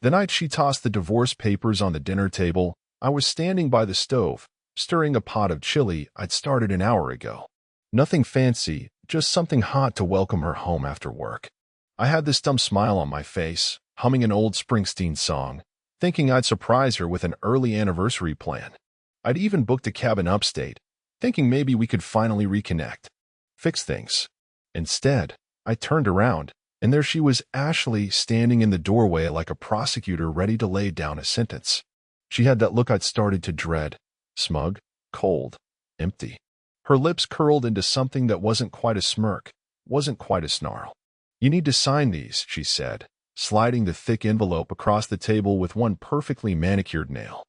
The night she tossed the divorce papers on the dinner table, I was standing by the stove, stirring a pot of chili I'd started an hour ago. Nothing fancy, just something hot to welcome her home after work. I had this dumb smile on my face, humming an old Springsteen song, thinking I'd surprise her with an early anniversary plan. I'd even booked a cabin upstate, thinking maybe we could finally reconnect, fix things. Instead, I turned around, and there she was, Ashley, standing in the doorway like a prosecutor ready to lay down a sentence. She had that look I'd started to dread, smug, cold, empty. Her lips curled into something that wasn't quite a smirk, wasn't quite a snarl. "You need to sign these," she said, sliding the thick envelope across the table with one perfectly manicured nail.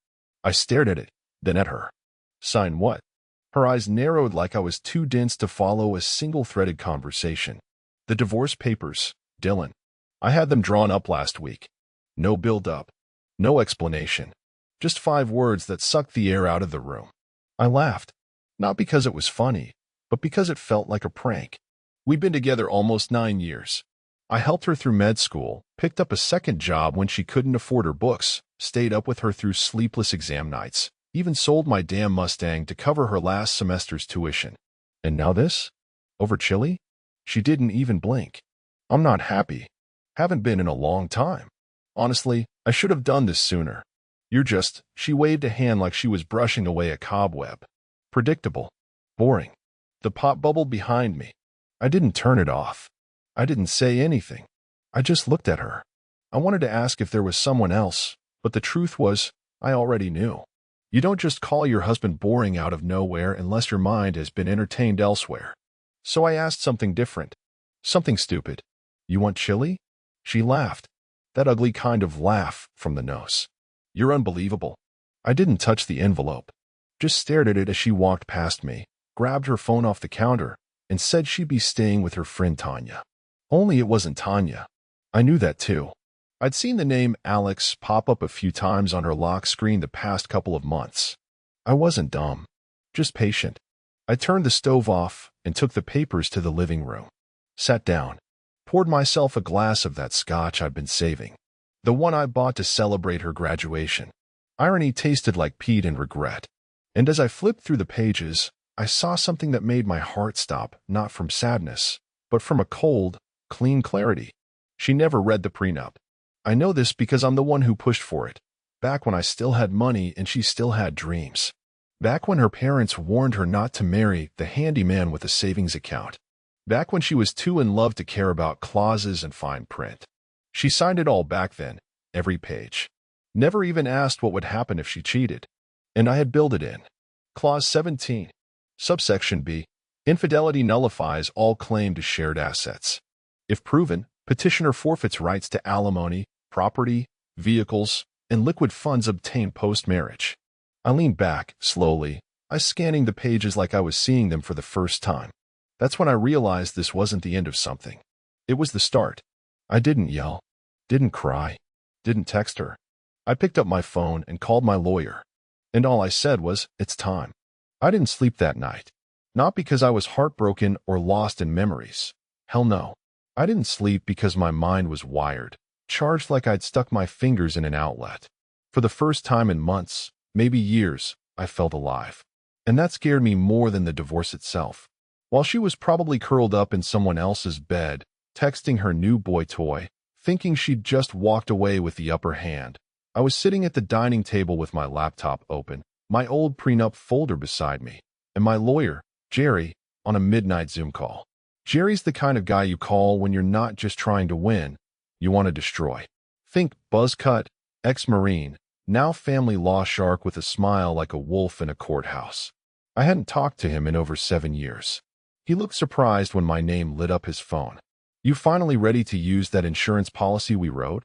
I stared at it, then at her. "Sign what?" Her eyes narrowed like I was too dense to follow a single-threaded conversation. "The divorce papers, Dylan. I had them drawn up last week. No build-up, no explanation. Just 5 words that sucked the air out of the room." I laughed, not because it was funny, but because it felt like a prank. We'd been together almost 9 years. I helped her through med school, picked up a second job when she couldn't afford her books, stayed up with her through sleepless exam nights, even sold my damn Mustang to cover her last semester's tuition. And now this? Over chili? She didn't even blink. "I'm not happy. Haven't been in a long time. Honestly, I should have done this sooner. You're just—" She waved a hand like she was brushing away a cobweb. "Predictable. Boring." The pot bubbled behind me. I didn't turn it off. I didn't say anything. I just looked at her. I wanted to ask if there was someone else, but the truth was, I already knew. You don't just call your husband boring out of nowhere unless your mind has been entertained elsewhere. So I asked something different. Something stupid. "You want chili?" She laughed. That ugly kind of laugh from the nose. "You're unbelievable." I didn't touch the envelope. Just stared at it as she walked past me, grabbed her phone off the counter, and said she'd be staying with her friend Tanya. Only it wasn't Tanya. I knew that too. I'd seen the name Alex pop up a few times on her lock screen the past couple of months. I wasn't dumb, just patient. I turned the stove off and took the papers to the living room. Sat down, poured myself a glass of that scotch I'd been saving, the one I bought to celebrate her graduation. Irony tasted like peat and regret. And as I flipped through the pages, I saw something that made my heart stop, not from sadness, but from a cold, clean clarity. She never read the prenup. I know this because I'm the one who pushed for it, back when I still had money and she still had dreams. Back when her parents warned her not to marry the handyman with a savings account. Back when she was too in love to care about clauses and fine print. She signed it all back then, every page. Never even asked what would happen if she cheated. And I had built it in. Clause 17. Subsection B. Infidelity nullifies all claim to shared assets. If proven, petitioner forfeits rights to alimony, property, vehicles, and liquid funds obtained post-marriage. I leaned back, slowly, scanning the pages like I was seeing them for the first time. That's when I realized this wasn't the end of something. It was the start. I didn't yell, didn't cry, didn't text her. I picked up my phone and called my lawyer. And all I said was, "It's time." I didn't sleep that night. Not because I was heartbroken or lost in memories. Hell no. I didn't sleep because my mind was wired, charged like I'd stuck my fingers in an outlet. For the first time in months, maybe years, I felt alive. And that scared me more than the divorce itself. While she was probably curled up in someone else's bed, texting her new boy toy, thinking she'd just walked away with the upper hand, I was sitting at the dining table with my laptop open, my old prenup folder beside me, and my lawyer, Jerry, on a midnight Zoom call. Jerry's the kind of guy you call when you're not just trying to win, you want to destroy. Think buzzcut, ex-Marine, now family law shark with a smile like a wolf in a courthouse. I hadn't talked to him in over 7 years. He looked surprised when my name lit up his phone. "You finally ready to use that insurance policy we wrote?"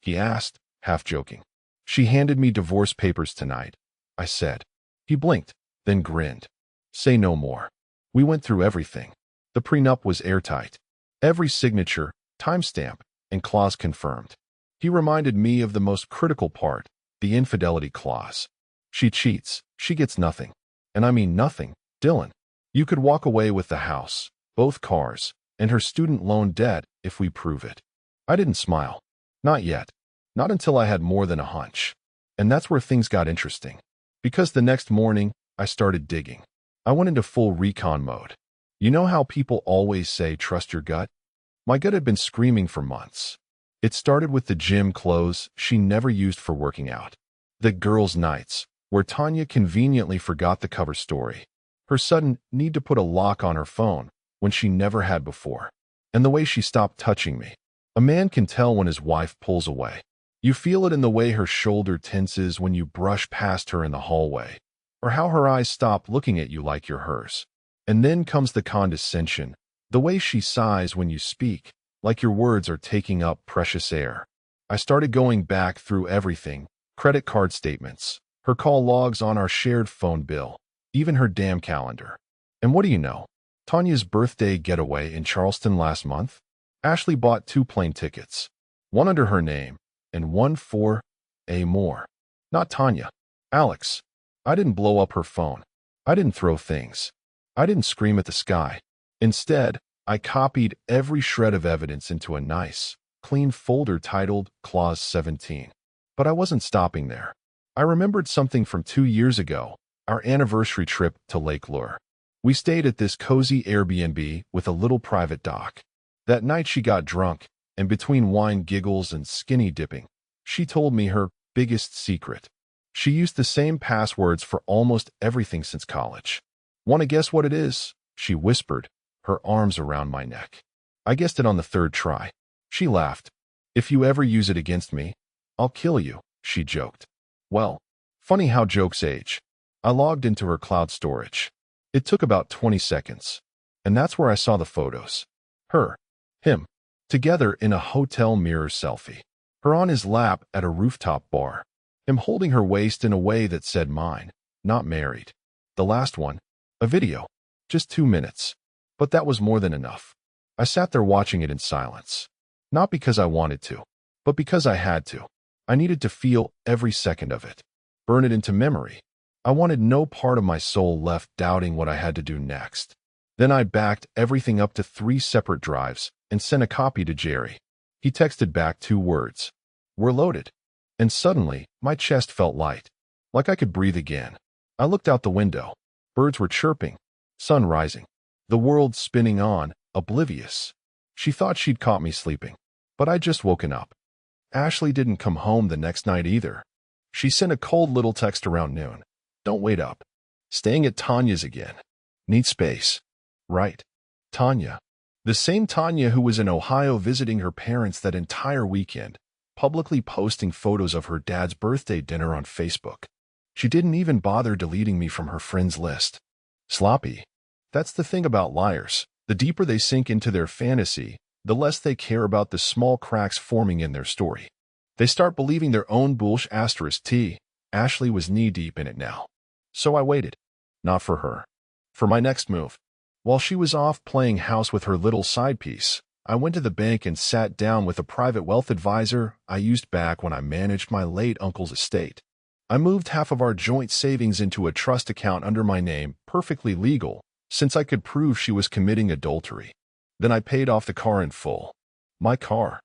he asked, half joking. "She handed me divorce papers tonight," I said. He blinked, then grinned. "Say no more. We went through everything. The prenup was airtight. Every signature, timestamp, and clause confirmed." He reminded me of the most critical part, the infidelity clause. She cheats, she gets nothing. And I mean nothing, Dylan. You could walk away with the house, both cars, and her student loan debt if we prove it. I didn't smile. Not yet. Not until I had more than a hunch. And that's where things got interesting. Because the next morning, I started digging. I went into full recon mode. You know how people always say, trust your gut? My gut had been screaming for months. It started with the gym clothes she never used for working out. The girls' nights, where Tanya conveniently forgot the cover story. Her sudden need to put a lock on her phone when she never had before. And the way she stopped touching me. A man can tell when his wife pulls away. You feel it in the way her shoulder tenses when you brush past her in the hallway, or how her eyes stop looking at you like you're hers. And then comes the condescension, the way she sighs when you speak, like your words are taking up precious air. I started going back through everything, credit card statements, her call logs on our shared phone bill, even her damn calendar. And what do you know? Tanya's birthday getaway in Charleston last month? Ashley bought 2 plane tickets, one under her name, and one for a more. Not Tanya. Alex. I didn't blow up her phone. I didn't throw things. I didn't scream at the sky. Instead, I copied every shred of evidence into a nice, clean folder titled Clause 17. But I wasn't stopping there. I remembered something from 2 years ago, our anniversary trip to Lake Lure. We stayed at this cozy Airbnb with a little private dock. That night she got drunk, and between wine giggles and skinny dipping, she told me her biggest secret. She used the same passwords for almost everything since college. Want to guess what it is? She whispered, her arms around my neck. I guessed it on the 3rd try. She laughed. If you ever use it against me, I'll kill you, she joked. Well, funny how jokes age. I logged into her cloud storage. It took about 20 seconds. And that's where I saw the photos. Her, him, together in a hotel mirror selfie. Her on his lap at a rooftop bar. Him holding her waist in a way that said mine, not married. The last one, a video. Just 2 minutes. But that was more than enough. I sat there watching it in silence. Not because I wanted to, but because I had to. I needed to feel every second of it. Burn it into memory. I wanted no part of my soul left doubting what I had to do next. Then I backed everything up to 3 separate drives and sent a copy to Jerry. He texted back 2 words. We're loaded. And suddenly, my chest felt light, like I could breathe again. I looked out the window. Birds were chirping, sun rising, the world spinning on, oblivious. She thought she'd caught me sleeping, but I'd just woken up. Ashley didn't come home the next night either. She sent a cold little text around noon. Don't wait up. Staying at Tanya's again. Need space. Right. Tanya. The same Tanya who was in Ohio visiting her parents that entire weekend, publicly posting photos of her dad's birthday dinner on Facebook. She didn't even bother deleting me from her friends list. Sloppy. That's the thing about liars. The deeper they sink into their fantasy, the less they care about the small cracks forming in their story. They start believing their own bullsh *T. Ashley was knee-deep in it now. So I waited. Not for her. For my next move. While she was off playing house with her little side piece, I went to the bank and sat down with a private wealth advisor I used back when I managed my late uncle's estate. I moved half of our joint savings into a trust account under my name, perfectly legal, since I could prove she was committing adultery. Then I paid off the car in full. My car,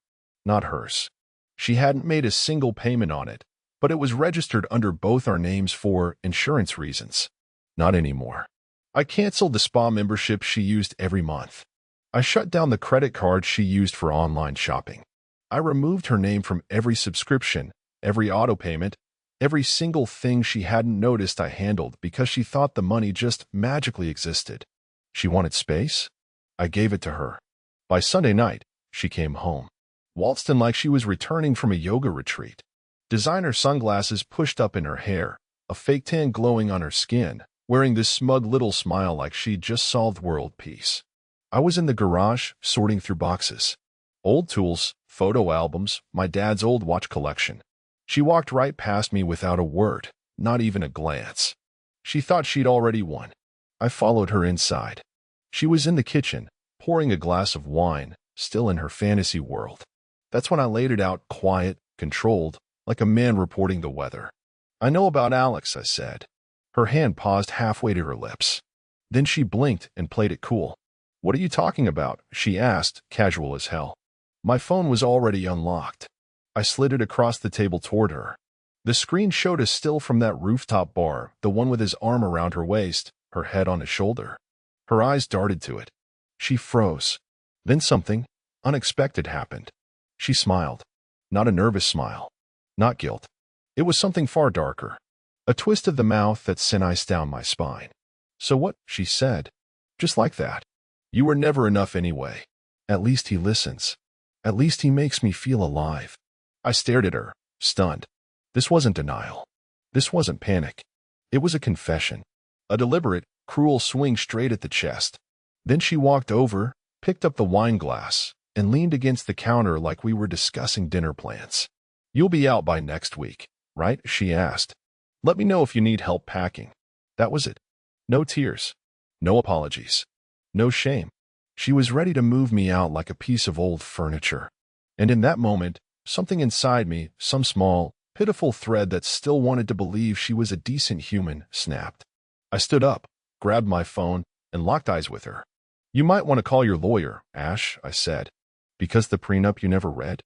not hers. She hadn't made a single payment on it, but it was registered under both our names for insurance reasons. Not anymore. I canceled the spa membership she used every month. I shut down the credit card she used for online shopping. I removed her name from every subscription, every auto payment, every single thing she hadn't noticed I handled because she thought the money just magically existed. She wanted space? I gave it to her. By Sunday night, she came home, waltzed in like she was returning from a yoga retreat. Designer sunglasses pushed up in her hair, a fake tan glowing on her skin, wearing this smug little smile like she'd just solved world peace. I was in the garage, sorting through boxes. Old tools, photo albums, my dad's old watch collection. She walked right past me without a word, not even a glance. She thought she'd already won. I followed her inside. She was in the kitchen, pouring a glass of wine, still in her fantasy world. That's when I laid it out quiet, controlled, like a man reporting the weather. I know about Alex, I said. Her hand paused halfway to her lips. Then she blinked and played it cool. What are you talking about? She asked, casual as hell. My phone was already unlocked. I slid it across the table toward her. The screen showed a still from that rooftop bar, the one with his arm around her waist, her head on his shoulder. Her eyes darted to it. She froze. Then something unexpected happened. She smiled. Not a nervous smile. Not guilt. It was something far darker. A twist of the mouth that sent ice down my spine. "So what?" she said. Just like that. "You were never enough anyway. At least he listens. At least he makes me feel alive." I stared at her, stunned. This wasn't denial. This wasn't panic. It was a confession. A deliberate, cruel swing straight at the chest. Then she walked over, picked up the wine glass, and leaned against the counter like we were discussing dinner plans. "You'll be out by next week, right?" she asked. "Let me know if you need help packing." That was it. No tears. No apologies. No shame. She was ready to move me out like a piece of old furniture. And in that moment, something inside me, some small, pitiful thread that still wanted to believe she was a decent human, snapped. I stood up, grabbed my phone, and locked eyes with her. "You might want to call your lawyer, Ash," I said. "Because the prenup you never read?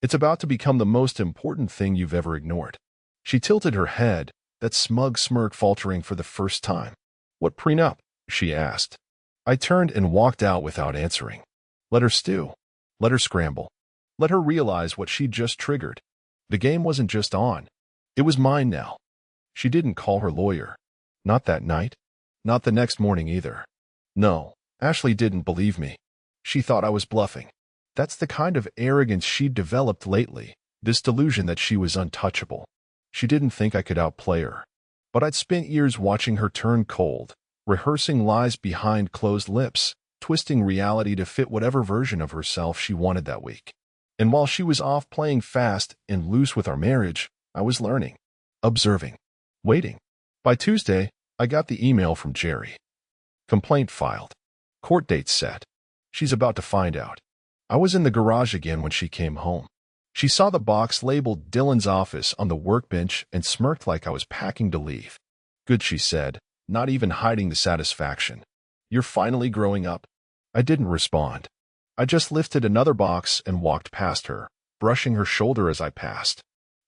It's about to become the most important thing you've ever ignored." She tilted her head, that smug smirk faltering for the first time. "What prenup?" she asked. I turned and walked out without answering. Let her stew. Let her scramble. Let her realize what she'd just triggered. The game wasn't just on. It was mine now. She didn't call her lawyer. Not that night. Not the next morning either. No, Ashley didn't believe me. She thought I was bluffing. That's the kind of arrogance she'd developed lately, this delusion that she was untouchable. She didn't think I could outplay her. But I'd spent years watching her turn cold, rehearsing lies behind closed lips, twisting reality to fit whatever version of herself she wanted that week. And while she was off playing fast and loose with our marriage, I was learning, observing, waiting. By Tuesday, I got the email from Jerry. Complaint filed. Court date set. She's about to find out. I was in the garage again when she came home. She saw the box labeled Dylan's office on the workbench and smirked like I was packing to leave. "Good," she said, not even hiding the satisfaction. "You're finally growing up." I didn't respond. I just lifted another box and walked past her, brushing her shoulder as I passed.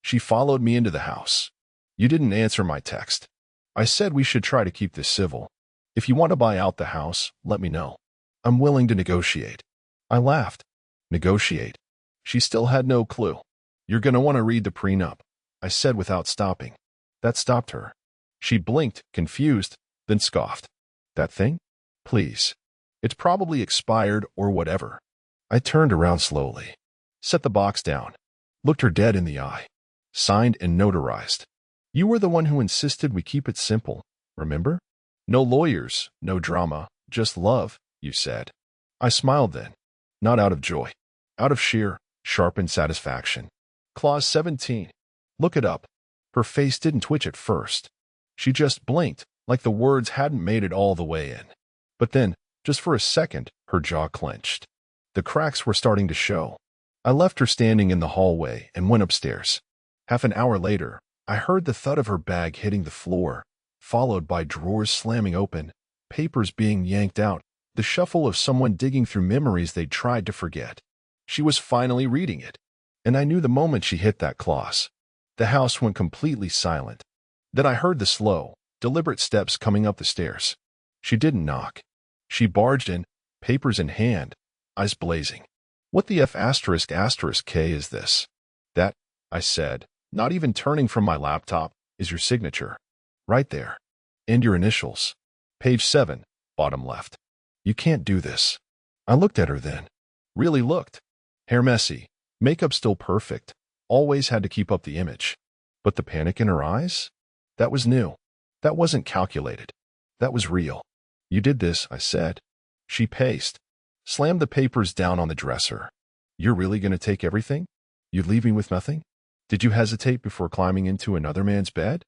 She followed me into the house. "You didn't answer my text. I said we should try to keep this civil. If you want to buy out the house, let me know. I'm willing to negotiate." I laughed. Negotiate? She still had no clue. "You're going to want to read the prenup," I said without stopping. That stopped her. She blinked, confused, then scoffed. "That thing? Please. It's probably expired or whatever." I turned around slowly, set the box down, looked her dead in the eye, signed and notarized. "You were the one who insisted we keep it simple, remember? No lawyers, no drama, just love," you said. I smiled then, not out of joy, out of sheer, sharpened satisfaction. Clause 17. Look it up. Her face didn't twitch at first. She just blinked, like the words hadn't made it all the way in. But then, just for a second, her jaw clenched. The cracks were starting to show. I left her standing in the hallway and went upstairs. Half an hour later, I heard the thud of her bag hitting the floor, followed by drawers slamming open, papers being yanked out, the shuffle of someone digging through memories they'd tried to forget. She was finally reading it, and I knew the moment she hit that clause. The house went completely silent. Then I heard the slow, deliberate steps coming up the stairs. She didn't knock. She barged in, papers in hand, eyes blazing. "What the F asterisk asterisk K is this?" "That," I said, not even turning from my laptop, "is your signature. Right there. And your initials. Page 7, bottom left. You can't do this." I looked at her then. Really looked. Hair messy, makeup still perfect, always had to keep up the image. But the panic in her eyes? That was new. That wasn't calculated. That was real. "You did this," I said. She paced, slammed the papers down on the dresser. "You're really going to take everything? You'd leave me with nothing? Did you hesitate before climbing into another man's bed?"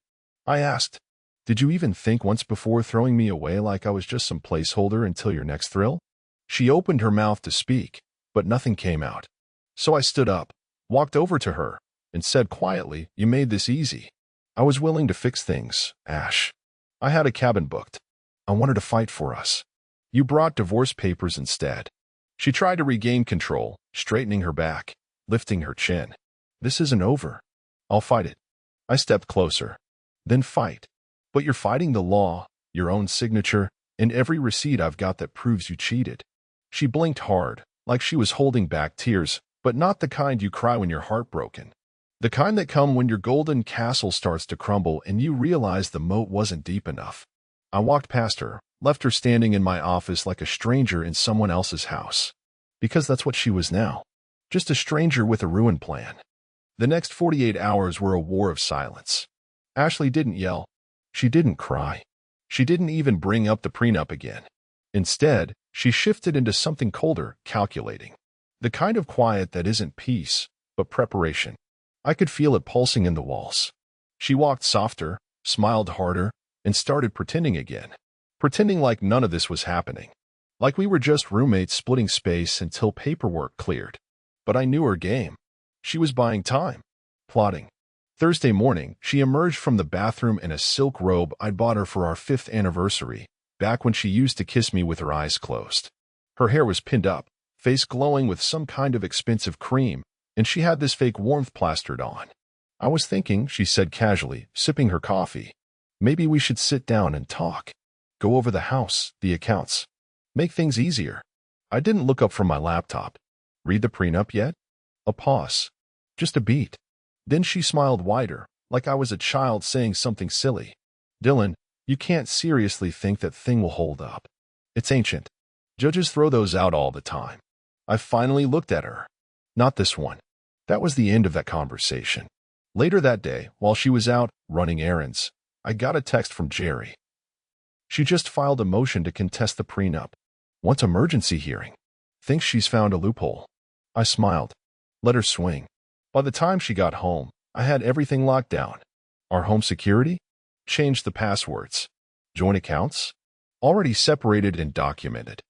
I asked. "Did you even think once before throwing me away like I was just some placeholder until your next thrill?" She opened her mouth to speak, but nothing came out. So I stood up, walked over to her, and said quietly, "You made this easy. I was willing to fix things, Ash. I had a cabin booked. I wanted to fight for us. You brought divorce papers instead." She tried to regain control, straightening her back, lifting her chin. This isn't over. I'll fight it. I stepped closer. Then fight. But you're fighting the law, your own signature, and every receipt I've got that proves you cheated. She blinked hard, like she was holding back tears, but not the kind you cry when you're heartbroken. The kind that come when your golden castle starts to crumble and you realize the moat wasn't deep enough. I walked past her, left her standing in my office like a stranger in someone else's house. Because that's what she was now. Just a stranger with a ruined plan. The next 48 hours were a war of silence. Ashley didn't yell. She didn't cry. She didn't even bring up the prenup again. Instead, she shifted into something colder, calculating. The kind of quiet that isn't peace, but preparation. I could feel it pulsing in the walls. She walked softer, smiled harder, and started pretending again. Pretending like none of this was happening. Like we were just roommates splitting space until paperwork cleared. But I knew her game. She was buying time. Plotting. Thursday morning, she emerged from the bathroom in a silk robe I'd bought her for our 5th anniversary, back when she used to kiss me with her eyes closed. Her hair was pinned up, face glowing with some kind of expensive cream, and she had this fake warmth plastered on. I was thinking, she said casually, sipping her coffee. Maybe we should sit down and talk. Go over the house, the accounts. Make things easier. I didn't look up from my laptop. Read the prenup yet? A pause. Just a beat. Then she smiled wider, like I was a child saying something silly. Dylan, you can't seriously think that thing will hold up. It's ancient. Judges throw those out all the time. I finally looked at her. Not this one. That was the end of that conversation. Later that day, while she was out running errands, I got a text from Jerry. She just filed a motion to contest the prenup. Wants emergency hearing. Thinks she's found a loophole. I smiled. Let her swing. By the time she got home, I had everything locked down. Our home security? Changed the passwords. Joint accounts? Already separated and documented.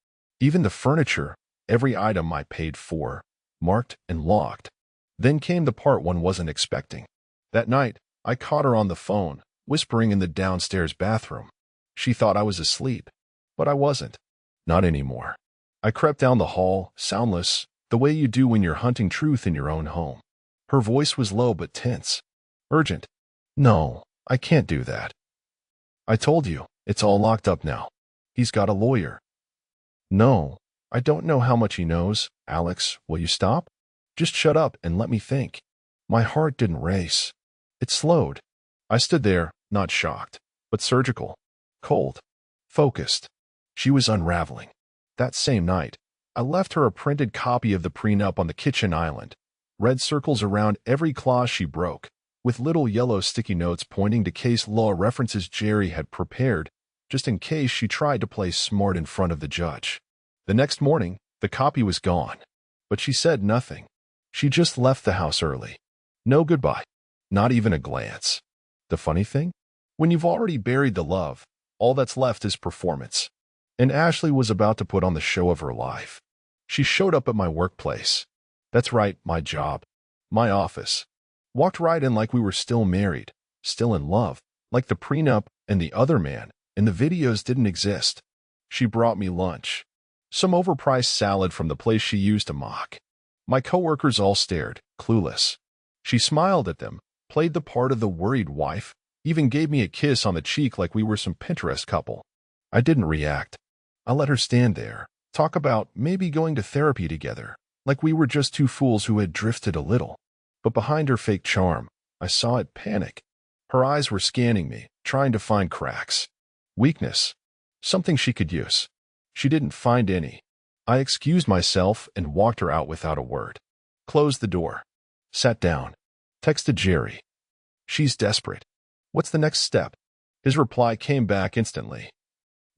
Even the furniture, every item I paid for, marked and logged. Then came the part one wasn't expecting. That night, I caught her on the phone, whispering in the downstairs bathroom. She thought I was asleep, but I wasn't. Not anymore. I crept down the hall, soundless, the way you do when you're hunting truth in your own home. Her voice was low but tense. Urgent. No, I can't do that. I told you, it's all locked up now. He's got a lawyer. No, I don't know how much he knows. Alex, will you stop? Just shut up and let me think. My heart didn't race. It slowed. I stood there, not shocked, but surgical. Cold. Focused. She was unraveling. That same night, I left her a printed copy of the prenup on the kitchen island. Red circles around every clause she broke, with little yellow sticky notes pointing to case law references Jerry had prepared, just in case she tried to play smart in front of the judge. The next morning, the copy was gone, but she said nothing. She just left the house early. No goodbye. Not even a glance. The funny thing? When you've already buried the love, all that's left is performance. And Ashley was about to put on the show of her life. She showed up at my workplace. That's right, my job. My office. Walked right in like we were still married, still in love, like the prenup and the other man and the videos didn't exist. She brought me lunch. Some overpriced salad from the place she used to mock. My coworkers all stared, clueless. She smiled at them, played the part of the worried wife, even gave me a kiss on the cheek like we were some Pinterest couple. I didn't react. I let her stand there, talk about maybe going to therapy together, like we were just two fools who had drifted a little. But behind her fake charm, I saw it panic. Her eyes were scanning me, trying to find cracks. Weakness. Something she could use. She didn't find any. I excused myself and walked her out without a word. Closed the door. Sat down. Texted Jerry. She's desperate. What's the next step? His reply came back instantly.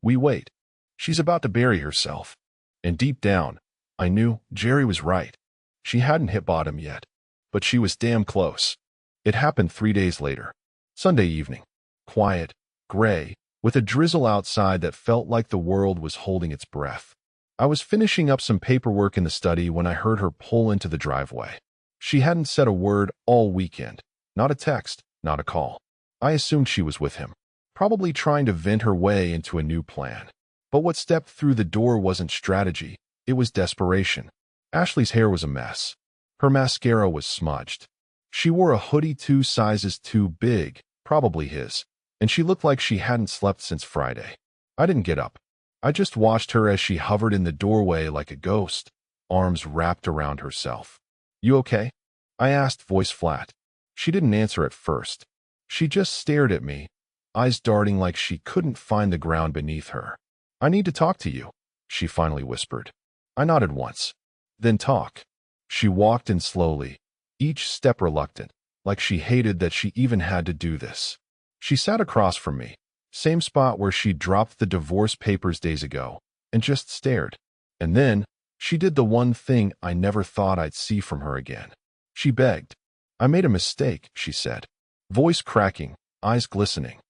We wait. She's about to bury herself. And deep down, I knew Jerry was right. She hadn't hit bottom yet, but she was damn close. It happened 3 days later. Sunday evening. Quiet, gray, with a drizzle outside that felt like the world was holding its breath. I was finishing up some paperwork in the study when I heard her pull into the driveway. She hadn't said a word all weekend. Not a text, not a call. I assumed she was with him, probably trying to vent her way into a new plan. But what stepped through the door wasn't strategy, it was desperation. Ashley's hair was a mess. Her mascara was smudged. She wore a hoodie 2 sizes too big, probably his, and she looked like she hadn't slept since Friday. I didn't get up. I just watched her as she hovered in the doorway like a ghost, arms wrapped around herself. "You okay?" I asked, voice flat. She didn't answer at first. She just stared at me, eyes darting like she couldn't find the ground beneath her. "I need to talk to you," she finally whispered. I nodded once. "Then talk." She walked in slowly, each step reluctant, like she hated that she even had to do this. She sat across from me, same spot where she dropped the divorce papers days ago, and just stared. And then, she did the one thing I never thought I'd see from her again. She begged. "I made a mistake," she said, voice cracking, eyes glistening.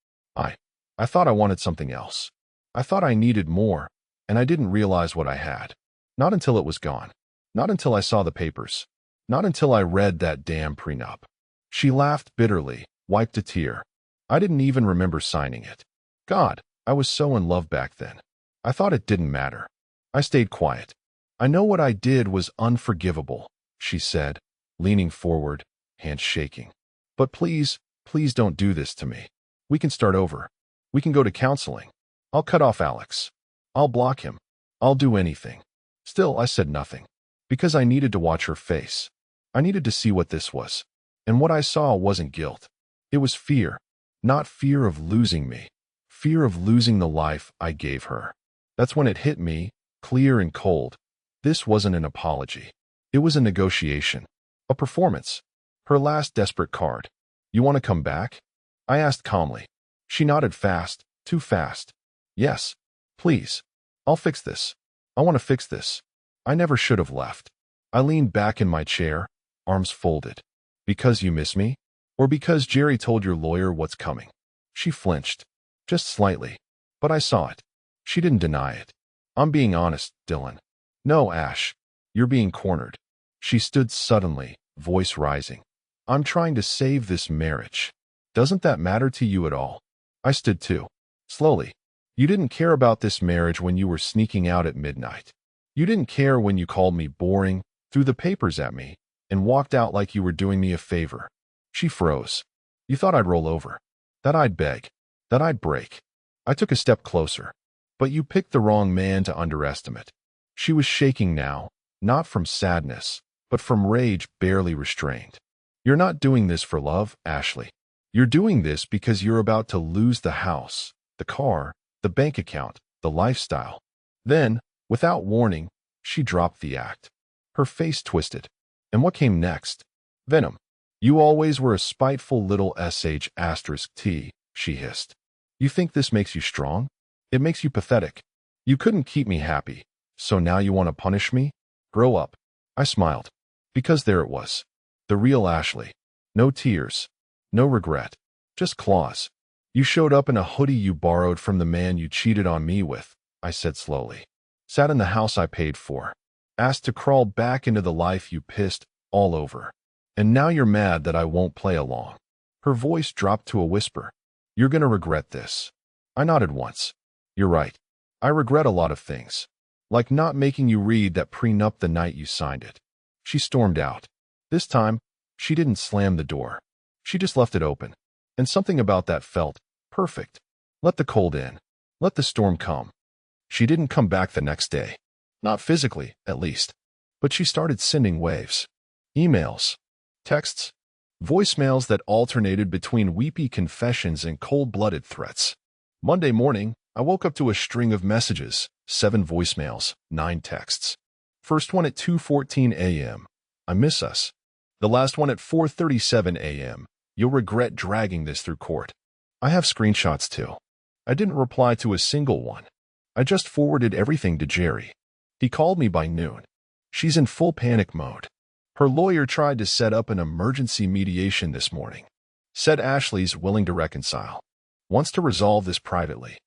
I thought I wanted something else. I thought I needed more, and I didn't realize what I had. Not until it was gone. Not until I saw the papers. Not until I read that damn prenup." She laughed bitterly, wiped a tear. "I didn't even remember signing it. God, I was so in love back then. I thought it didn't matter." I stayed quiet. "I know what I did was unforgivable," she said, leaning forward, hands shaking. "But please, please don't do this to me. We can start over. We can go to counseling. I'll cut off Alex. I'll block him. I'll do anything." Still, I said nothing, because I needed to watch her face. I needed to see what this was. And what I saw wasn't guilt. It was fear. Not fear of losing me. Fear of losing the life I gave her. That's when it hit me, clear and cold. This wasn't an apology. It was a negotiation. A performance. Her last desperate card. "You want to come back?" I asked calmly. She nodded fast, too fast. "Yes. Please. I'll fix this. I want to fix this." I never should have left. I leaned back in my chair, arms folded. "Because you miss me? Or because Jerry told your lawyer what's coming?" She flinched. Just slightly. But I saw it. She didn't deny it. "I'm being honest, Dylan." "No, Ash. You're being cornered." She stood suddenly, voice rising. "I'm trying to save this marriage. Doesn't that matter to you at all?" I stood too. Slowly. "You didn't care about this marriage when you were sneaking out at midnight. You didn't care when you called me boring, threw the papers at me, and walked out like you were doing me a favor." She froze. "You thought I'd roll over. That I'd beg. That I'd break." I took a step closer. "But you picked the wrong man to underestimate." She was shaking now, not from sadness, but from rage barely restrained. "You're not doing this for love, Ashley. You're doing this because you're about to lose the house, the car, the bank account, the lifestyle." Then, without warning, she dropped the act. Her face twisted. And what came next? "Venom. You always were a spiteful little sh*t, she hissed. "You think this makes you strong? It makes you pathetic. You couldn't keep me happy, so now you want to punish me? Grow up." I smiled. Because there it was. The real Ashley. No tears. No regret. Just claws. "You showed up in a hoodie you borrowed from the man you cheated on me with," I said slowly. "Sat in the house I paid for. Asked to crawl back into the life you pissed all over. And now you're mad that I won't play along." Her voice dropped to a whisper. "You're gonna regret this." I nodded once. "You're right. I regret a lot of things. Like not making you read that prenup the night you signed it." She stormed out. This time, she didn't slam the door. She just left it open. And something about that felt perfect. Let the cold in. Let the storm come. She didn't come back the next day. Not physically, at least. But she started sending waves. Emails. Texts. Voicemails that alternated between weepy confessions and cold-blooded threats. Monday morning, I woke up to a string of messages, 7 voicemails, 9 texts. First one at 2:14 a.m. "I miss us." The last one at 4:37 a.m. "You'll regret dragging this through court." I have screenshots too. I didn't reply to a single one. I just forwarded everything to Jerry. He called me by noon. She's in full panic mode. Her lawyer tried to set up an emergency mediation this morning. Said Ashley's willing to reconcile. Wants to resolve this privately.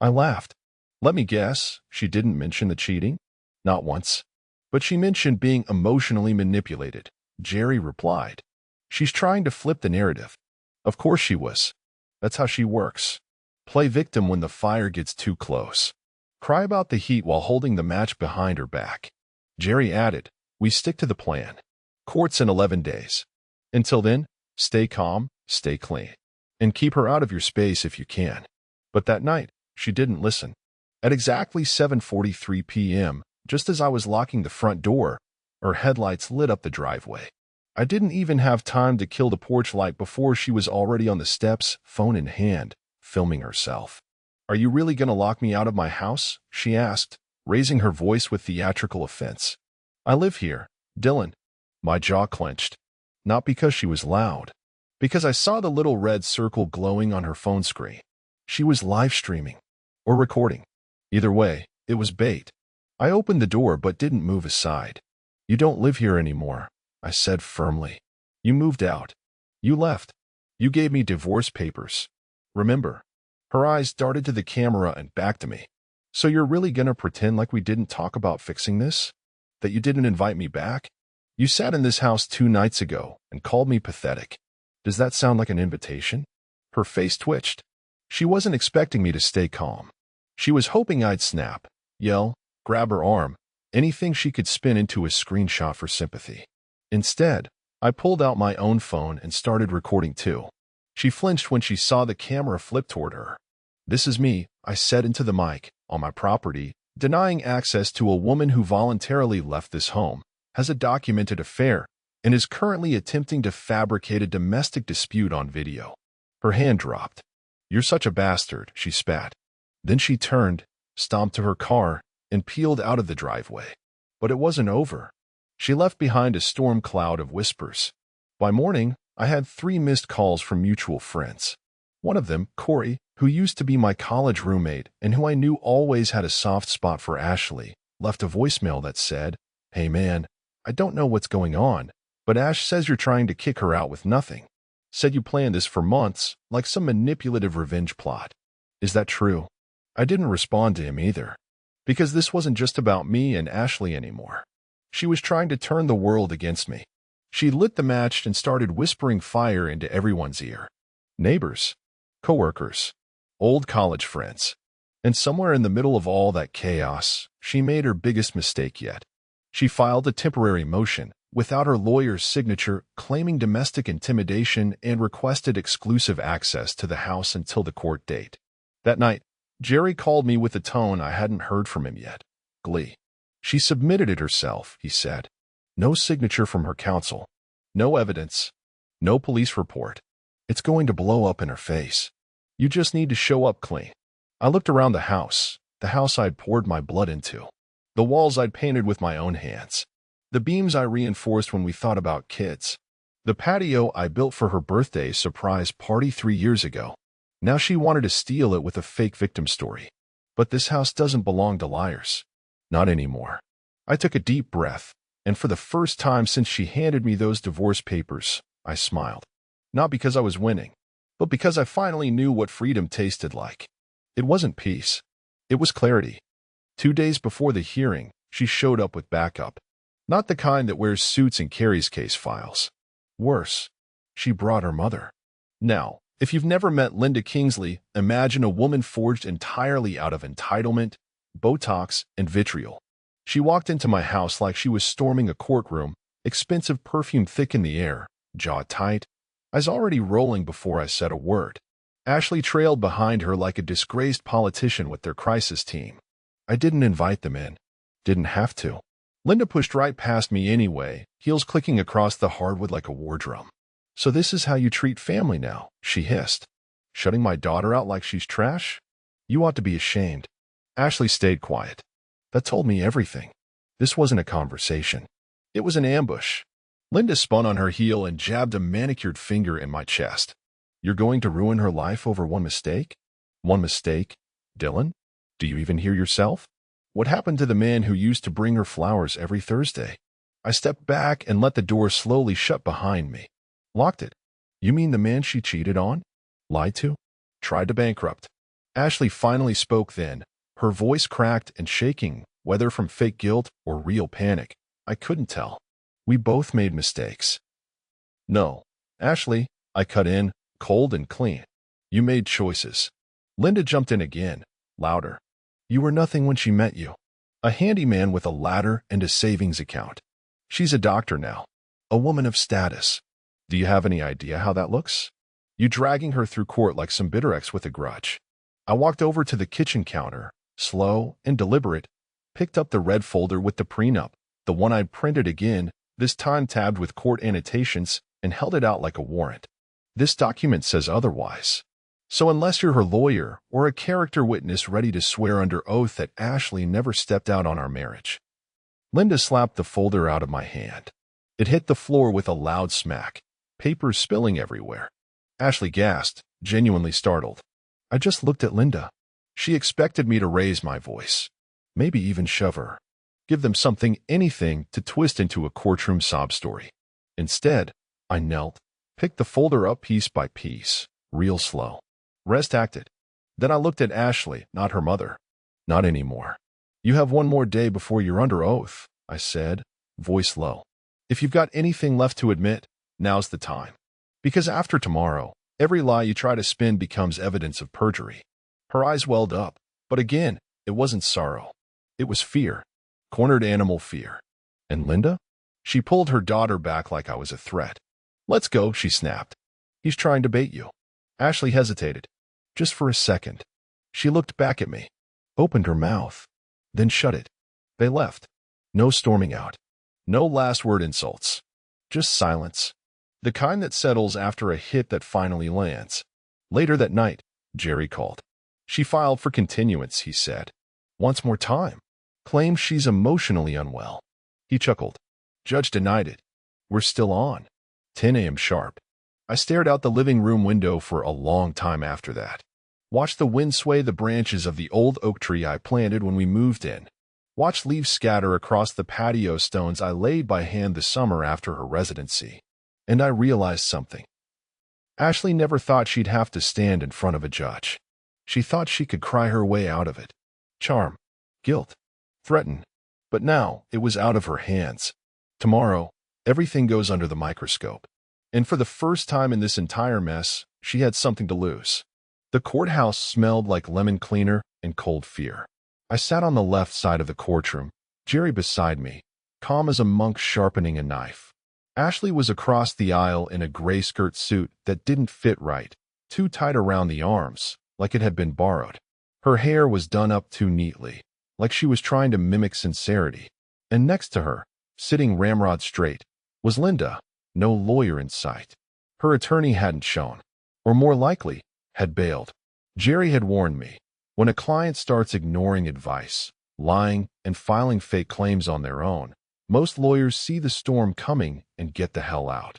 I laughed. Let me guess, she didn't mention the cheating? Not once. But she mentioned being emotionally manipulated. Jerry replied. She's trying to flip the narrative. Of course she was. That's how she works. Play victim when the fire gets too close. Cry about the heat while holding the match behind her back. Jerry added, "We stick to the plan. Court's in 11 days. Until then, stay calm, stay clean, and keep her out of your space if you can. But that night, she didn't listen. At exactly 7:43 p.m., just as I was locking the front door, her headlights lit up the driveway. I didn't even have time to kill the porch light before she was already on the steps, phone in hand, filming herself. "Are you really going to lock me out of my house?" she asked, raising her voice with theatrical offense. "I live here, Dylan." My jaw clenched. Not because she was loud, because I saw the little red circle glowing on her phone screen. She was live streaming or recording. Either way, it was bait. I opened the door but didn't move aside. "You don't live here anymore," I said firmly. "You moved out. You left. You gave me divorce papers. Remember?" Her eyes darted to the camera and back to me. "So you're really gonna pretend like we didn't talk about fixing this? That you didn't invite me back? You sat in this house 2 nights ago and called me pathetic. Does that sound like an invitation?" Her face twitched. She wasn't expecting me to stay calm. She was hoping I'd snap, yell, grab her arm, anything she could spin into a screenshot for sympathy. Instead, I pulled out my own phone and started recording too. She flinched when she saw the camera flip toward her. "This is me," I said into the mic, "on my property, denying access to a woman who voluntarily left this home, has a documented affair, and is currently attempting to fabricate a domestic dispute on video." Her hand dropped. "You're such a bastard," she spat. Then she turned, stomped to her car, and peeled out of the driveway. But it wasn't over. She left behind a storm cloud of whispers. By morning, I had 3 missed calls from mutual friends. One of them, Corey, who used to be my college roommate and who I knew always had a soft spot for Ashley, left a voicemail that said, "Hey man, I don't know what's going on, but Ash says you're trying to kick her out with nothing. Said you planned this for months, like some manipulative revenge plot. Is that true?" I didn't respond to him either, because this wasn't just about me and Ashley anymore. She was trying to turn the world against me. She lit the match and started whispering fire into everyone's ear. Neighbors, coworkers, old college friends. And somewhere in the middle of all that chaos, she made her biggest mistake yet. She filed a temporary motion, without her lawyer's signature, claiming domestic intimidation and requested exclusive access to the house until the court date. That night, Jerry called me with a tone I hadn't heard from him yet. Glee. "She submitted it herself," he said. "No signature from her counsel. No evidence. No police report. It's going to blow up in her face. You just need to show up clean." I looked around the house I'd poured my blood into. The walls I'd painted with my own hands. The beams I reinforced when we thought about kids. The patio I built for her birthday surprise party 3 years ago. Now she wanted to steal it with a fake victim story. But this house doesn't belong to liars. Not anymore. I took a deep breath, and for the first time since she handed me those divorce papers, I smiled. Not because I was winning, but because I finally knew what freedom tasted like. It wasn't peace. It was clarity. 2 days before the hearing, she showed up with backup. Not the kind that wears suits and carries case files. Worse, she brought her mother. Now, if you've never met Linda Kingsley, imagine a woman forged entirely out of entitlement, Botox, and vitriol. She walked into my house like she was storming a courtroom, expensive perfume thick in the air, jaw tight, eyes already rolling before I said a word. Ashley trailed behind her like a disgraced politician with their crisis team. I didn't invite them in. Didn't have to. Linda pushed right past me anyway, heels clicking across the hardwood like a war drum. "So this is how you treat family now," she hissed. "Shutting my daughter out like she's trash? You ought to be ashamed." Ashley stayed quiet. That told me everything. This wasn't a conversation. It was an ambush. Linda spun on her heel and jabbed a manicured finger in my chest. "You're going to ruin her life over one mistake? One mistake? Dylan? Do you even hear yourself? What happened to the man who used to bring her flowers every Thursday?" I stepped back and let the door slowly shut behind me. Locked it. "You mean the man she cheated on? Lied to? Tried to bankrupt?" Ashley finally spoke then, her voice cracked and shaking, whether from fake guilt or real panic. I couldn't tell. "We both made mistakes." "No, Ashley," I cut in, cold and clean. "You made choices." Linda jumped in again, louder. "You were nothing when she met you. A handyman with a ladder and a savings account. She's a doctor now. A woman of status. Do you have any idea how that looks? You dragging her through court like some bitter ex with a grudge. I walked over to the kitchen counter, slow and deliberate, picked up the red folder with the prenup, the one I'd printed again, this time tabbed with court annotations, and held it out like a warrant. This document says otherwise. So unless you're her lawyer or a character witness ready to swear under oath that Ashley never stepped out on our marriage. Linda slapped the folder out of my hand. It hit the floor with a loud smack, papers spilling everywhere. Ashley gasped, genuinely startled. I just looked at Linda. She expected me to raise my voice, maybe even shove her, give them something, anything, to twist into a courtroom sob story. Instead, I knelt, picked the folder up piece by piece, real slow. Rest acted. Then I looked at Ashley, not her mother. Not anymore. You have one more day before you're under oath, I said, voice low. If you've got anything left to admit, now's the time. Because after tomorrow, every lie you try to spin becomes evidence of perjury. Her eyes welled up, but again, it wasn't sorrow. It was fear. Cornered animal fear. And Linda? She pulled her daughter back like I was a threat. Let's go, she snapped. He's trying to bait you. Ashley hesitated. Just for a second. She looked back at me, opened her mouth, then shut it. They left. No storming out. No last word insults. Just silence. The kind that settles after a hit that finally lands. Later that night, Jerry called. She filed for continuance, he said. Once more time. Claims she's emotionally unwell. He chuckled. Judge denied it. We're still on. 10 a.m. sharp. I stared out the living room window for a long time after that. Watched the wind sway the branches of the old oak tree I planted when we moved in. Watched leaves scatter across the patio stones I laid by hand the summer after her residency. And I realized something. Ashley never thought she'd have to stand in front of a judge. She thought she could cry her way out of it. Charm. Guilt. Threaten. But now it was out of her hands. Tomorrow, everything goes under the microscope. And for the first time in this entire mess, she had something to lose. The courthouse smelled like lemon cleaner and cold fear. I sat on the left side of the courtroom, Jerry beside me, calm as a monk sharpening a knife. Ashley was across the aisle in a gray skirt suit that didn't fit right, too tight around the arms, like it had been borrowed. Her hair was done up too neatly, like she was trying to mimic sincerity. And next to her, sitting ramrod straight, was Linda, no lawyer in sight. Her attorney hadn't shown, or more likely, had bailed. Jerry had warned me, when a client starts ignoring advice, lying, and filing fake claims on their own, most lawyers see the storm coming and get the hell out.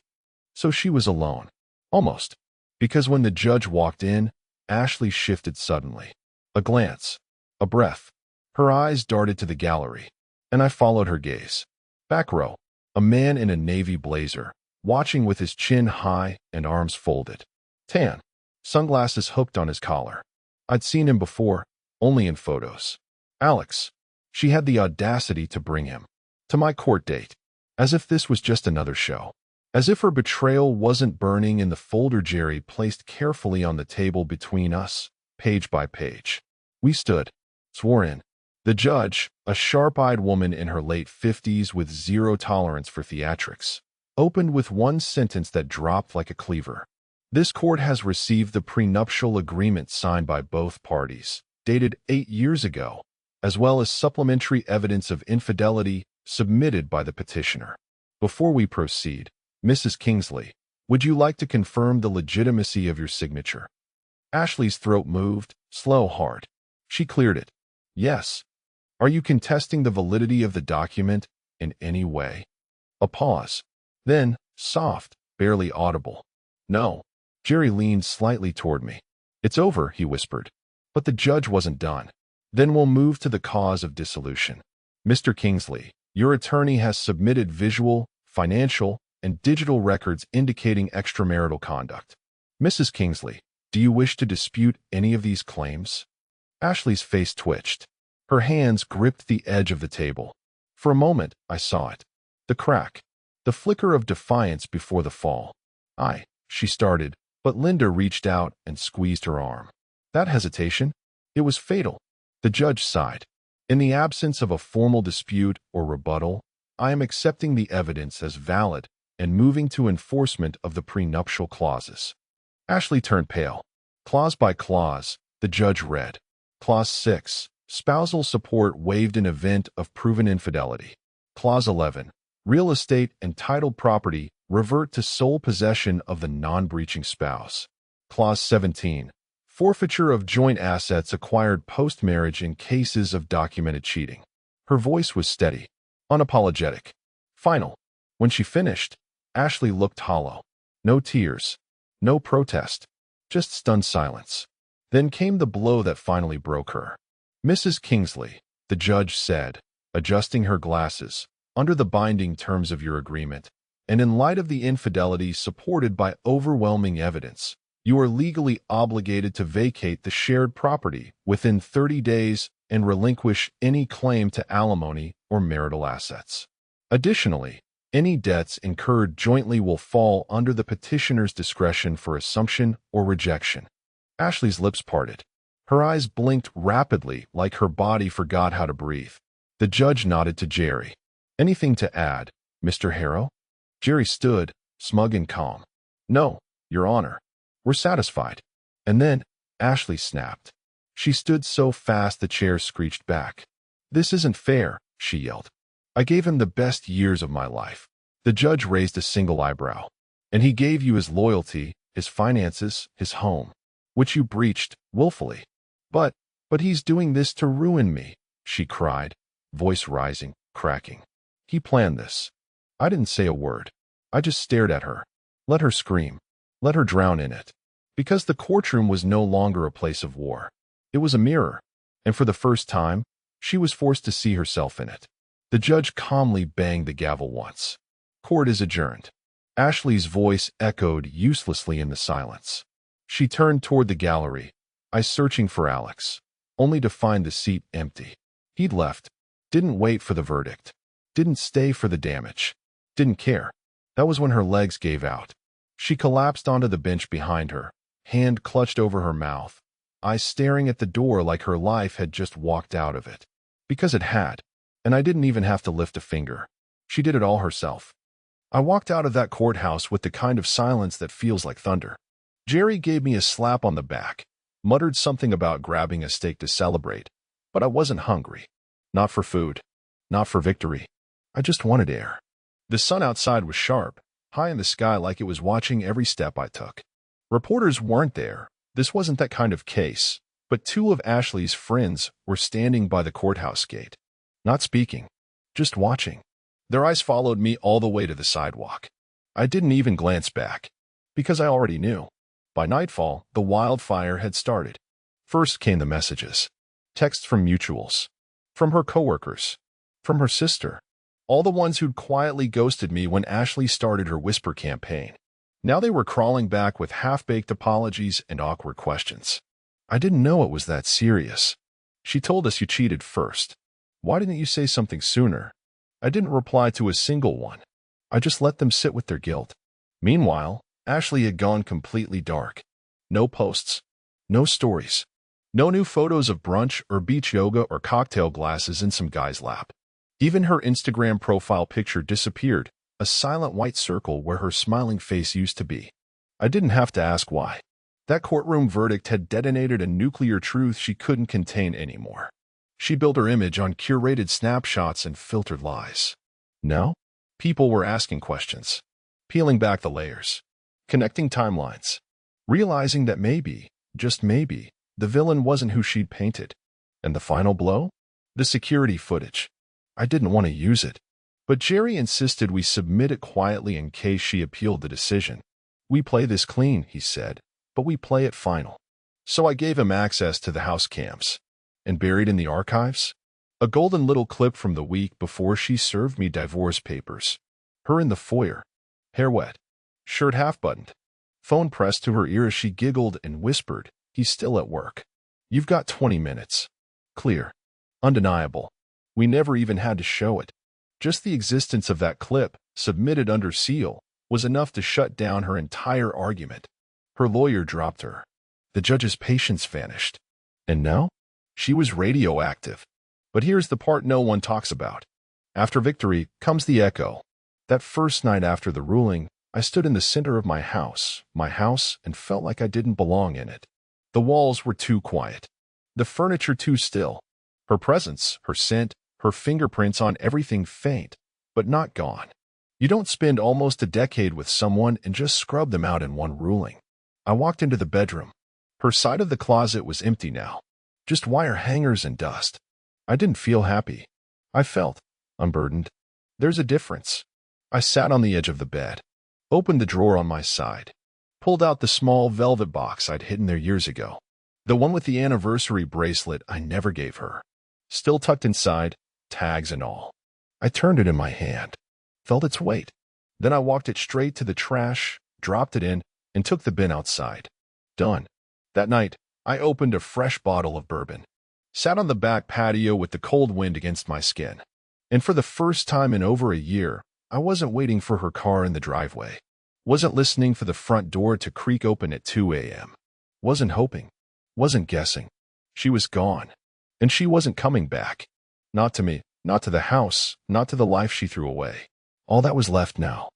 So she was alone. Almost. Because when the judge walked in, Ashley shifted suddenly. A glance. A breath. Her eyes darted to the gallery, and I followed her gaze. Back row. A man in a navy blazer, watching with his chin high and arms folded. Tan. Sunglasses hooked on his collar. I'd seen him before, only in photos. Alex. She had the audacity to bring him. To my court date. As if this was just another show. As if her betrayal wasn't burning in the folder Jerry placed carefully on the table between us, page by page. We stood, swore in. The judge, a sharp-eyed woman in her late 50s with zero tolerance for theatrics, opened with one sentence that dropped like a cleaver. This court has received the prenuptial agreement signed by both parties, dated 8 years ago, as well as supplementary evidence of infidelity submitted by the petitioner. Before we proceed, Mrs. Kingsley, would you like to confirm the legitimacy of your signature? Ashley's throat moved, slow, hard. She cleared it. Yes. Are you contesting the validity of the document in any way? A pause. Then, soft, barely audible. No. Jerry leaned slightly toward me. It's over, he whispered. But the judge wasn't done. Then we'll move to the cause of dissolution. Mr. Kingsley, your attorney has submitted visual, financial, and digital records indicating extramarital conduct. Mrs. Kingsley, do you wish to dispute any of these claims? Ashley's face twitched. Her hands gripped the edge of the table. For a moment, I saw it. The crack. The flicker of defiance before the fall. She started, but Linda reached out and squeezed her arm. That hesitation? It was fatal. The judge sighed. In the absence of a formal dispute or rebuttal, I am accepting the evidence as valid and moving to enforcement of the prenuptial clauses. Ashley turned pale. Clause by clause, the judge read. Clause 6. Spousal support waived in event of proven infidelity. Clause 11. Real estate and titled property revert to sole possession of the non-breaching spouse. Clause 17. Forfeiture of joint assets acquired post-marriage in cases of documented cheating. Her voice was steady, unapologetic. Final. When she finished, Ashley looked hollow. No tears, no protest, just stunned silence. Then came the blow that finally broke her. Mrs. Kingsley, the judge said, adjusting her glasses, under the binding terms of your agreement, and in light of the infidelity supported by overwhelming evidence, you are legally obligated to vacate the shared property within 30 days and relinquish any claim to alimony or marital assets. Additionally, any debts incurred jointly will fall under the petitioner's discretion for assumption or rejection. Ashley's lips parted. Her eyes blinked rapidly like her body forgot how to breathe. The judge nodded to Jerry. Anything to add, Mr. Harrow? Jerry stood, smug and calm. No, Your Honor. We're satisfied. And then, Ashley snapped. She stood so fast the chair screeched back. This isn't fair, she yelled. I gave him the best years of my life. The judge raised a single eyebrow. And he gave you his loyalty, his finances, his home, which you breached, willfully. But he's doing this to ruin me, she cried, voice rising, cracking. He planned this. I didn't say a word. I just stared at her. Let her scream. Let her drown in it. Because the courtroom was no longer a place of war. It was a mirror. And for the first time, she was forced to see herself in it. The judge calmly banged the gavel once. Court is adjourned. Ashley's voice echoed uselessly in the silence. She turned toward the gallery, eyes searching for Alex, only to find the seat empty. He'd left, didn't wait for the verdict, didn't stay for the damage, didn't care. That was when her legs gave out. She collapsed onto the bench behind her, hand clutched over her mouth, eyes staring at the door like her life had just walked out of it. Because it had, and I didn't even have to lift a finger. She did it all herself. I walked out of that courthouse with the kind of silence that feels like thunder. Jerry gave me a slap on the back, muttered something about grabbing a steak to celebrate, but I wasn't hungry. Not for food, not for victory. I just wanted air. The sun outside was sharp, high in the sky like it was watching every step I took. Reporters weren't there. This wasn't that kind of case, but two of Ashley's friends were standing by the courthouse gate. Not speaking, just watching. Their eyes followed me all the way to the sidewalk. I didn't even glance back, because I already knew. By nightfall, the wildfire had started. First came the messages. Texts from mutuals. From her coworkers. From her sister. All the ones who'd quietly ghosted me when Ashley started her whisper campaign. Now they were crawling back with half-baked apologies and awkward questions. I didn't know it was that serious. She told us you cheated first. Why didn't you say something sooner? I didn't reply to a single one. I just let them sit with their guilt. Meanwhile, Ashley had gone completely dark. No posts. No stories. No new photos of brunch or beach yoga or cocktail glasses in some guy's lap. Even her Instagram profile picture disappeared, a silent white circle where her smiling face used to be. I didn't have to ask why. That courtroom verdict had detonated a nuclear truth she couldn't contain anymore. She built her image on curated snapshots and filtered lies. Now, people were asking questions, peeling back the layers, connecting timelines, realizing that maybe, just maybe, the villain wasn't who she'd painted. And the final blow? The security footage. I didn't want to use it, but Jerry insisted we submit it quietly in case she appealed the decision. We play this clean, he said, but we play it final. So I gave him access to the house cams. And buried in the archives? A golden little clip from the week before she served me divorce papers. Her in the foyer, hair wet, shirt half-buttoned, phone pressed to her ear as she giggled and whispered, "He's still at work. You've got 20 minutes. Clear. Undeniable. We never even had to show it. Just the existence of that clip, submitted under seal, was enough to shut down her entire argument. Her lawyer dropped her. The judge's patience vanished. And now? She was radioactive. But here's the part no one talks about. After victory comes the echo. That first night after the ruling, I stood in the center of my house, and felt like I didn't belong in it. The walls were too quiet. The furniture too still. Her presence, her scent, her fingerprints on everything faint, but not gone. You don't spend almost a decade with someone and just scrub them out in one ruling. I walked into the bedroom. Her side of the closet was empty now. Just wire hangers and dust. I didn't feel happy. I felt unburdened. There's a difference. I sat on the edge of the bed, opened the drawer on my side, pulled out the small velvet box I'd hidden there years ago. The one with the anniversary bracelet I never gave her. Still tucked inside, tags and all. I turned it in my hand, felt its weight. Then I walked it straight to the trash, dropped it in, and took the bin outside. Done. That night, I opened a fresh bottle of bourbon, sat on the back patio with the cold wind against my skin. And for the first time in over a year, I wasn't waiting for her car in the driveway. Wasn't listening for the front door to creak open at 2 a.m. Wasn't hoping. Wasn't guessing. She was gone. And she wasn't coming back. Not to me, not to the house, not to the life she threw away. All that was left now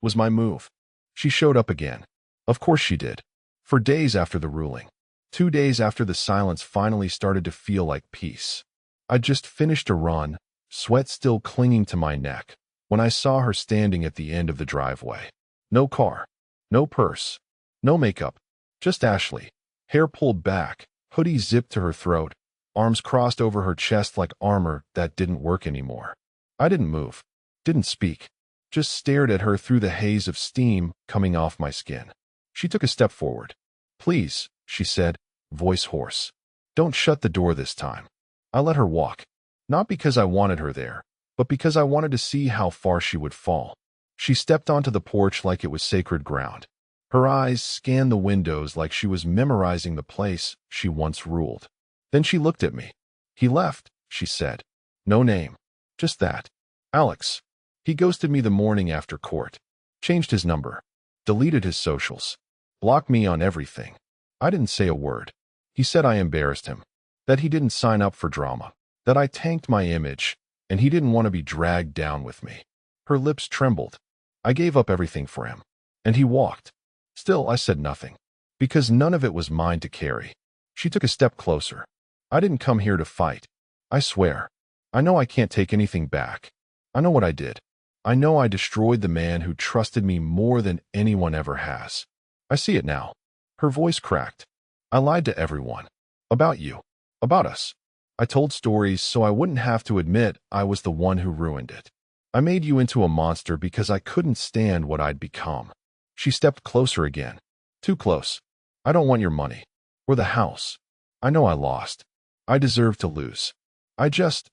was my move. She showed up again. Of course she did. For days after the ruling. 2 days after the silence finally started to feel like peace. I'd just finished a run, sweat still clinging to my neck, when I saw her standing at the end of the driveway. No car, no purse, no makeup, just Ashley. Hair pulled back, hoodie zipped to her throat, arms crossed over her chest like armor that didn't work anymore. I didn't move, didn't speak, just stared at her through the haze of steam coming off my skin. She took a step forward. "Please," she said, voice hoarse. "Don't shut the door this time." I let her walk, not because I wanted her there, but because I wanted to see how far she would fall. She stepped onto the porch like it was sacred ground. Her eyes scanned the windows like she was memorizing the place she once ruled. Then she looked at me. "He left," she said. "No name. Just that. Alex. He ghosted me the morning after court. Changed his number. Deleted his socials. Blocked me on everything. I didn't say a word. He said I embarrassed him. That he didn't sign up for drama. That I tanked my image, and he didn't want to be dragged down with me." Her lips trembled. I gave up everything for him. And he walked. Still, I said nothing. Because none of it was mine to carry. She took a step closer. "I didn't come here to fight. I swear. I know I can't take anything back. I know what I did. I know I destroyed the man who trusted me more than anyone ever has. I see it now." Her voice cracked. "I lied to everyone. About you. About us. I told stories so I wouldn't have to admit I was the one who ruined it. I made you into a monster because I couldn't stand what I'd become." She stepped closer again. "Too close. I don't want your money. Or the house. I know I lost. I deserve to lose.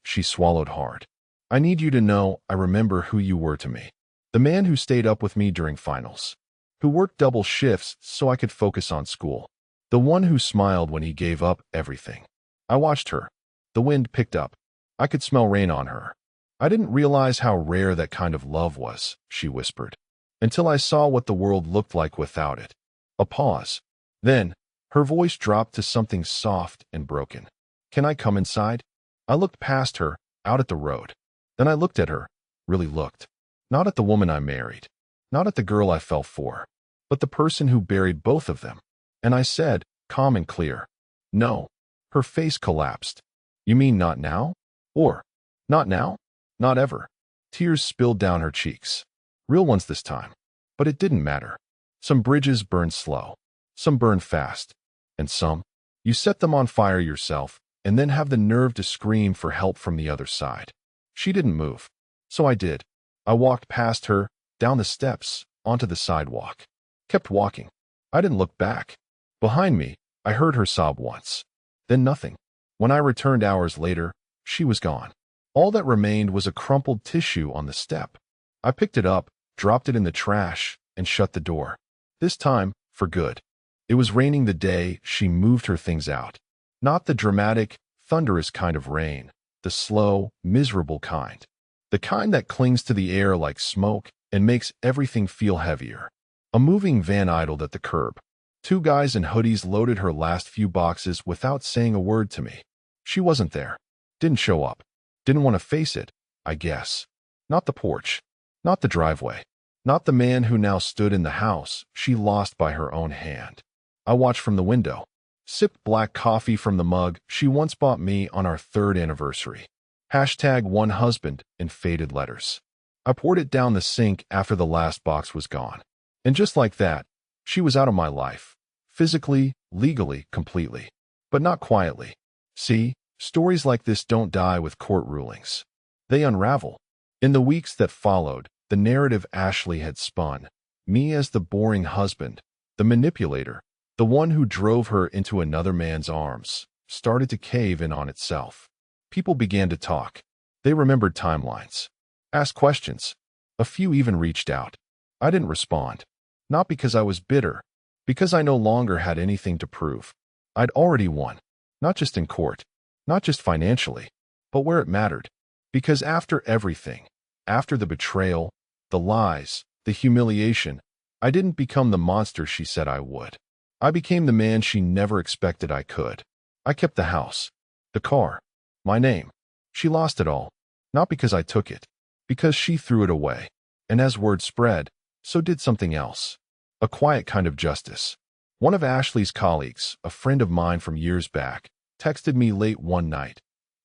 She swallowed hard. "I need you to know I remember who you were to me. The man who stayed up with me during finals. Who worked double shifts so I could focus on school. The one who smiled when he gave up everything." I watched her. The wind picked up. I could smell rain on her. "I didn't realize how rare that kind of love was," she whispered, "until I saw what the world looked like without it." A pause. Then, her voice dropped to something soft and broken. "Can I come inside?" I looked past her, out at the road. Then I looked at her, really looked. Not at the woman I married. Not at the girl I fell for. But the person who buried both of them. And I said, calm and clear, "No." Her face collapsed. "You mean not now? Or, not now? Not ever?" Tears spilled down her cheeks. Real ones this time. But it didn't matter. Some bridges burn slow. Some burn fast. And some, you set them on fire yourself, and then have the nerve to scream for help from the other side. She didn't move. So I did. I walked past her, down the steps, onto the sidewalk. Kept walking. I didn't look back. Behind me, I heard her sob once. Then nothing. When I returned hours later, she was gone. All that remained was a crumpled tissue on the step. I picked it up, dropped it in the trash, and shut the door. This time, for good. It was raining the day she moved her things out. Not the dramatic, thunderous kind of rain. The slow, miserable kind. The kind that clings to the air like smoke and makes everything feel heavier. A moving van idled at the curb. 2 guys in hoodies loaded her last few boxes without saying a word to me. She wasn't there. Didn't show up. Didn't want to face it, I guess. Not the porch. Not the driveway. Not the man who now stood in the house she lost by her own hand. I watched from the window, sipped black coffee from the mug she once bought me on our 3rd anniversary. #one husband in faded letters. I poured it down the sink after the last box was gone. And just like that, she was out of my life. Physically, legally, completely. But not quietly. See, stories like this don't die with court rulings. They unravel. In the weeks that followed, the narrative Ashley had spun, me as the boring husband, the manipulator, the one who drove her into another man's arms, started to cave in on itself. People began to talk. They remembered timelines, asked questions. A few even reached out. I didn't respond. Not because I was bitter, because I no longer had anything to prove. I'd already won, not just in court, not just financially, but where it mattered. Because after everything, after the betrayal, the lies, the humiliation, I didn't become the monster she said I would. I became the man she never expected I could. I kept the house, the car, my name. She lost it all, not because I took it, because she threw it away. And as word spread, so did something else. A quiet kind of justice. One of Ashley's colleagues, a friend of mine from years back, texted me late one night.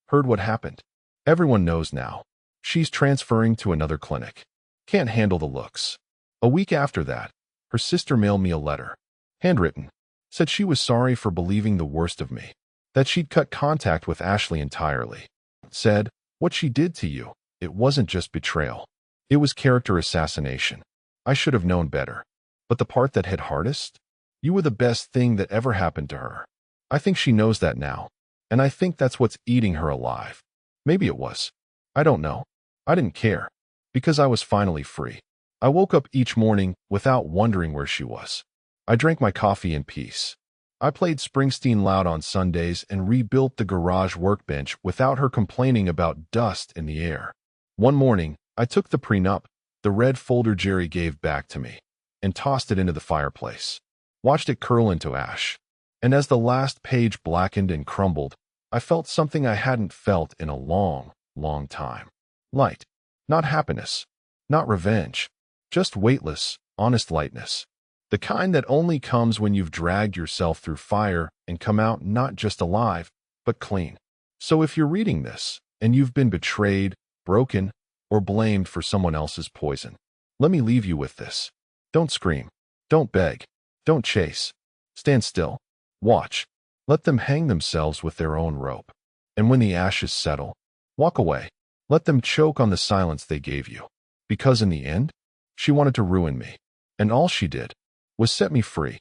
Heard what happened. Everyone knows now. She's transferring to another clinic. Can't handle the looks. A week after that, her sister mailed me a letter. Handwritten. Said she was sorry for believing the worst of me. That she'd cut contact with Ashley entirely. Said, what she did to you, it wasn't just betrayal. It was character assassination. I should have known better. But the part that hit hardest? You were the best thing that ever happened to her. I think she knows that now. And I think that's what's eating her alive. Maybe it was. I don't know. I didn't care. Because I was finally free. I woke up each morning without wondering where she was. I drank my coffee in peace. I played Springsteen loud on Sundays and rebuilt the garage workbench without her complaining about dust in the air. One morning, I took the prenup, the red folder Jerry gave back to me, and tossed it into the fireplace. Watched it curl into ash. And as the last page blackened and crumbled, I felt something I hadn't felt in a long, long time. Light. Not happiness. Not revenge. Just weightless, honest lightness. The kind that only comes when you've dragged yourself through fire and come out not just alive, but clean. So if you're reading this, and you've been betrayed, broken, or blamed for someone else's poison, let me leave you with this. Don't scream. Don't beg. Don't chase. Stand still. Watch. Let them hang themselves with their own rope. And when the ashes settle, walk away. Let them choke on the silence they gave you. Because in the end, she wanted to ruin me. And all she did was set me free.